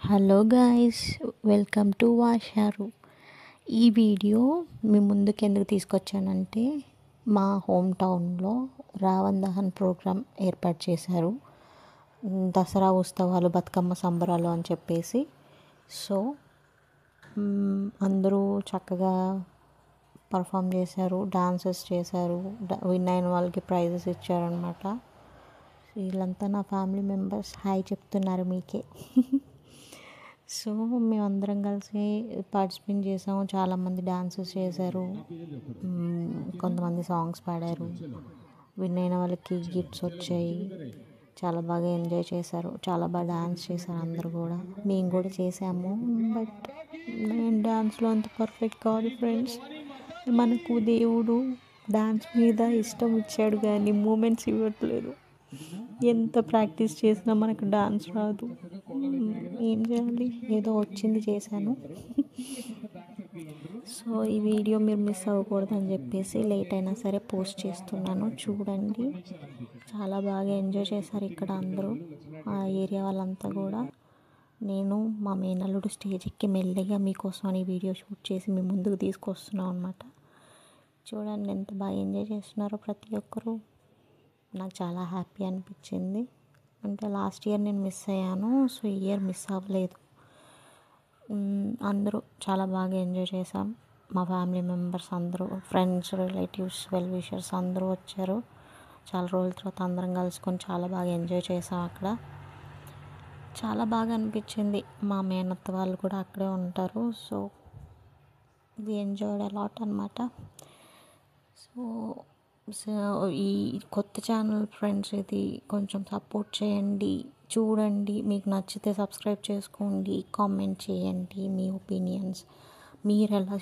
Hello guys, welcome to వాషారు. ఈ video మీ ముందుకు ఎందుకు తీసుకొచ్చానంటే మా హోమ్ టౌన్లో రావణ్ దహన్ ప్రోగ్రాం ఏర్పాటు చేశారు. దసరా ఉత్సవాలు, బతుకమ్మ సంబరాలు అని చెప్పేసి. సో అందరూ చక్కగా పర్ఫామ్ చేశారు, డాన్సెస్ చేశారు, విన్ అయిన వాళ్ళకి ప్రైజెస్ ఇచ్చారనమాట. వీళ్ళంతా నా ఫ్యామిలీ మెంబర్స్. హాయ్ చెప్తున్నారు మీకే. సో మేమందరం కలిసి పార్టిసిపేట్ చేసాము. చాలామంది డాన్సెస్ చేశారు, కొంతమంది సాంగ్స్ పాడారు. విన్ అయిన వాళ్ళకి గిఫ్ట్స్ వచ్చాయి. చాలా బాగా ఎంజాయ్ చేశారు, చాలా బాగా డాన్స్ చేశారు అందరూ కూడా. మేము కూడా చేసాము, బట్ నేను డాన్స్లో అంత పర్ఫెక్ట్ కాదు ఫ్రెండ్స్. మనకు దేవుడు డాన్స్ మీద ఇష్టం ఇచ్చాడు కానీ మూమెంట్స్ ఇవ్వట్లేదు. ఎంత ప్రాక్టీస్ చేసినా మనకు డాన్స్ రాదు. ఏం చేయాలి, ఏదో వచ్చింది చేశాను. సో ఈ వీడియో మీరు మిస్ అవ్వకూడదని చెప్పేసి లేట్ అయినా సరే పోస్ట్ చేస్తున్నాను. చూడండి, చాలా బాగా ఎంజాయ్ చేశారు ఇక్కడ అందరూ, ఆ ఏరియా వాళ్ళంతా కూడా. నేను మా మేనల్లుడు స్టేజ్ ఎక్కి మెల్లగా మీకోసం అని వీడియో షూట్ చేసి మీ ముందుకు తీసుకొస్తున్నాం అనమాట. చూడండి ఎంత బాగా ఎంజాయ్ చేస్తున్నారో ప్రతి ఒక్కరూ. నాకు చాలా హ్యాపీ అనిపించింది. అంటే లాస్ట్ ఇయర్ నేను మిస్ అయ్యాను, సో ఈ ఇయర్ మిస్ అవ్వలేదు. అందరూ చాలా బాగా ఎంజాయ్ చేసాం. మా ఫ్యామిలీ మెంబర్స్ అందరూ, ఫ్రెండ్స్, రిలేటివ్స్, వెల్ విషర్స్ అందరూ వచ్చారు. చాలా రోజుల తర్వాత అందరం కలుసుకొని చాలా బాగా ఎంజాయ్ చేసాం అక్కడ. చాలా బాగా అనిపించింది. మా మేనత్త వాళ్ళు కూడా అక్కడే ఉంటారు. సో వి ఎంజాయ్డ్ అలాట్ అనమాట. సో ఈ కొత్త ఛానల్ ఫ్రెండ్స్, ఇది కొంచెం సపోర్ట్ చేయండి, చూడండి. మీకు నచ్చితే సబ్స్క్రైబ్ చేసుకోండి, కామెంట్ చేయండి మీ ఒపీనియన్స్. మీరు ఎలా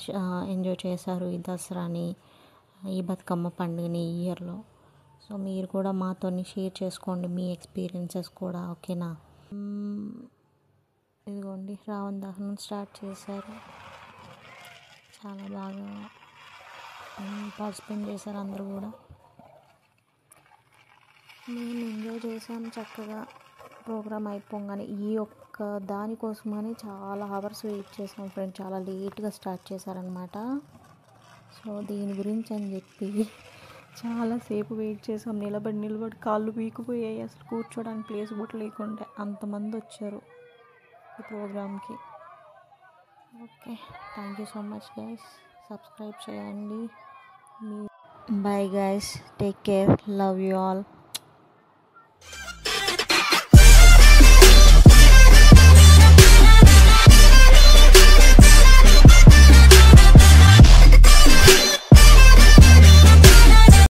ఎంజాయ్ చేశారు ఈ దసరాని, ఈ బతుకమ్మ పండుగని ఈ ఇయర్లో. సో మీరు కూడా మాతో షేర్ చేసుకోండి మీ ఎక్స్పీరియన్సెస్ కూడా, ఓకేనా. ఇదిగోండి రావణ్ దహనం స్టార్ట్ చేశారు. చాలా బాగా పార్టిసిపేట్ చేశారు అందరూ కూడా. మేము ఎంజాయ్ చేసాం చక్కగా. ప్రోగ్రామ్ అయిపోగానే ఈ ఒక్క దానికోసమని చాలా అవర్స్ వెయిట్ చేసాం ఫ్రెండ్స్. చాలా లేట్గా స్టార్ట్ చేశారనమాట. సో దీని గురించి అని చెప్పి చాలాసేపు వెయిట్ చేసాం. నిలబడి కాళ్ళు వీకిపోయాయి. అసలు కూర్చోడానికి ప్లేస్ కూడా లేకుండా అంతమంది వచ్చారు ఈ ప్రోగ్రామ్కి. Okay, thank you so much guys. Subscribe చేయండి. Bye guys, take care, love you all.